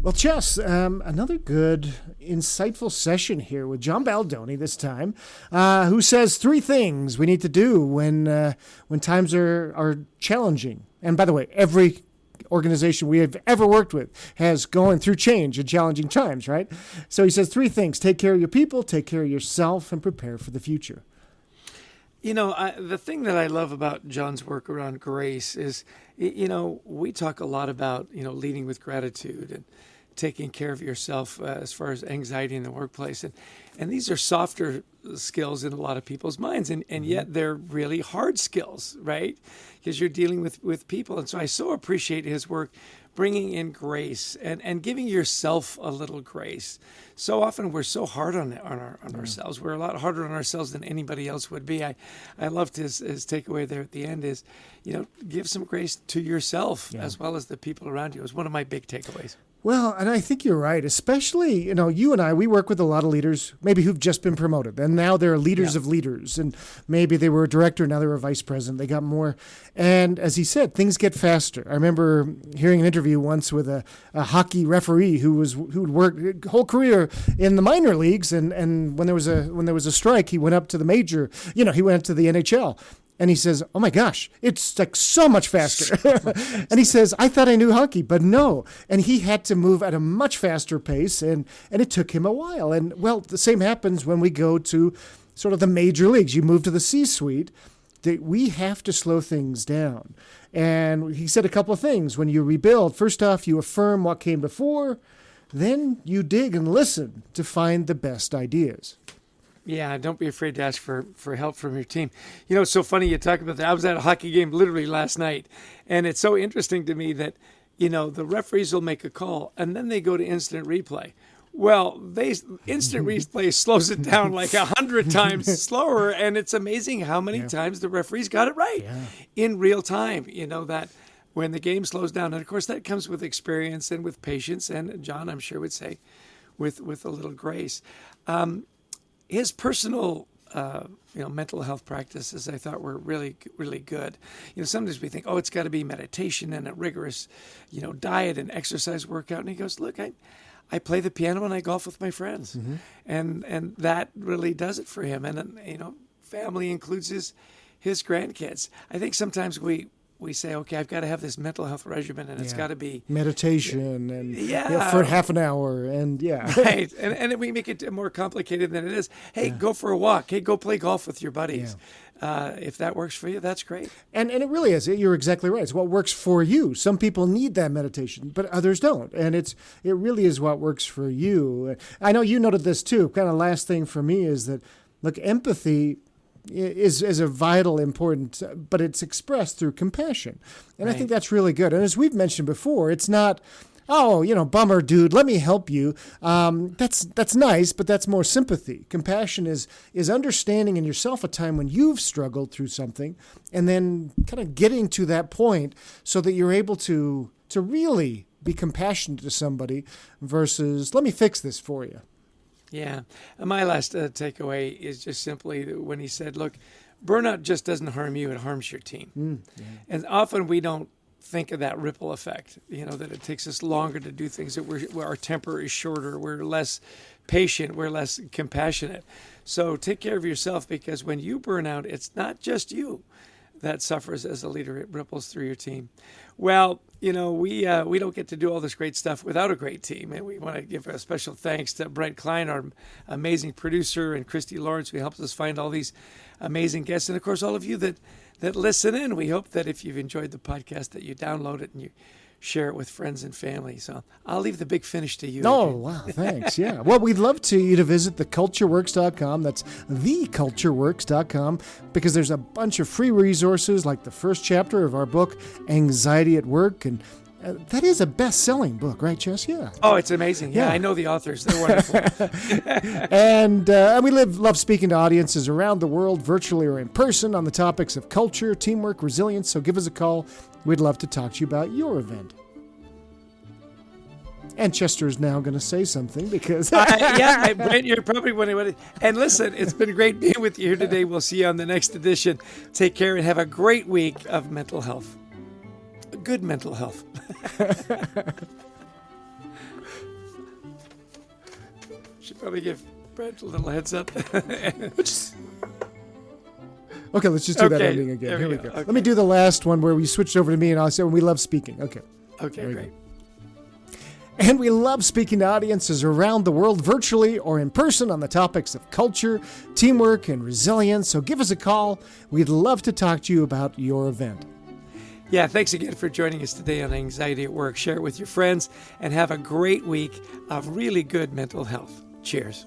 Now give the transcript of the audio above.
Well, Chess, another good, insightful session here with John Baldoni this time, who says 3 things we need to do when times are challenging. And by the way, every organization we have ever worked with has gone through change and challenging times, right? So he says 3 things: take care of your people, take care of yourself, and prepare for the future. The thing that I love about John's work around grace is, we talk a lot about, leading with gratitude and taking care of yourself as far as anxiety in the workplace. And these are softer skills in a lot of people's minds. And yet they're really hard skills, right? Because you're dealing with people. And so I so appreciate his work bringing in grace and giving yourself a little grace. So often we're so hard on ourselves. We're a lot harder on ourselves than anybody else would be. I loved his takeaway there at the end is, give some grace to yourself as well as the people around you. It was one of my big takeaways. Well, and I think you're right, especially, you and I, we work with a lot of leaders, maybe who've just been promoted, and now they're leaders of leaders, and maybe they were a director, now they're a vice president, they got more. And as he said, things get faster. I remember hearing an interview once with a hockey referee who'd worked whole career in the minor leagues, and when there was a strike, he went up to the major, he went up to the NHL. And he says, oh my gosh, it's like so much faster. And he says, I thought I knew hockey, but no. And he had to move at a much faster pace, and it took him a while. And well, the same happens when we go to sort of the major leagues. You move to the C-suite, we have to slow things down. And he said a couple of things. When you rebuild, first off, you affirm what came before, then you dig and listen to find the best ideas. Yeah, don't be afraid to ask for help from your team. It's so funny you talk about that. I was at a hockey game literally last night, and it's so interesting to me that, the referees will make a call, and then they go to instant replay. Well, instant replay slows it down like 100 times slower, and it's amazing how many times the referees got it right in real time. That when the game slows down, and of course that comes with experience and with patience, and John, I'm sure, would say with a little grace. His personal, mental health practices, I thought were really, really good. Sometimes we think, it's got to be meditation and a rigorous, diet and exercise workout. And he goes, look, I play the piano and I golf with my friends. Mm-hmm. And that really does it for him. And, family includes his grandkids. I think sometimes we say, okay, I've got to have this mental health regimen, and it's got to be meditation and for half an hour, and right, and we make it more complicated than it is. Hey, go for a walk. Hey, go play golf with your buddies. If that works for you, that's great. And it really is. You're exactly right. It's what works for you. Some people need that meditation, but others don't. And it really is what works for you. I know you noted this too. Kind of last thing for me is that, look, empathy is a vital, important, but it's expressed through compassion. And I think that's really good. And as we've mentioned before, it's not, bummer, dude, let me help you. That's nice, but that's more sympathy. Compassion is understanding in yourself a time when you've struggled through something, and then kind of getting to that point so that you're able to really be compassionate to somebody versus, let me fix this for you. Yeah. And my last takeaway is just simply when he said, look, burnout just doesn't harm you, it harms your team. And often we don't think of that ripple effect, that it takes us longer to do things, that where our temper is shorter, we're less patient, we're less compassionate. So take care of yourself, because when you burn out, it's not just you that suffers as a leader. It ripples through your team. Well, we don't get to do all this great stuff without a great team. And we want to give a special thanks to Brent Klein, our amazing producer, and Christy Lawrence, who helps us find all these amazing guests. And of course, all of you that listen in. We hope that if you've enjoyed the podcast, that you download it and you share it with friends and family. So I'll leave the big finish to you. Oh, wow. Thanks. Yeah. Well, we'd love you to visit thecultureworks.com. That's thecultureworks.com, because there's a bunch of free resources like the first chapter of our book, Anxiety at Work. And that is a best-selling book, right, Chess? Yeah. Oh, it's amazing. Yeah, I know the authors. They're wonderful. And we love speaking to audiences around the world, virtually or in person, on the topics of culture, teamwork, resilience. So give us a call. We'd love to talk to you about your event. And Chester is now going to say something because... Brent, you're probably wondering. And listen, it's been great being with you here today. We'll see you on the next edition. Take care and have a great week of mental health. Good mental health. Should probably give Brent a little heads up. Okay, let's just do that Okay, ending again. there Here we we go. go. Let me do the last one where we switched over to me and I'll say, we love speaking. Okay. Okay, great. And we love speaking to audiences around the world, virtually or in person, on the topics of culture, teamwork, and resilience. So give us a call. We'd love to talk to you about your event. Yeah, thanks again for joining us today on Anxiety at Work. Share it with your friends and have a great week of really good mental health. Cheers.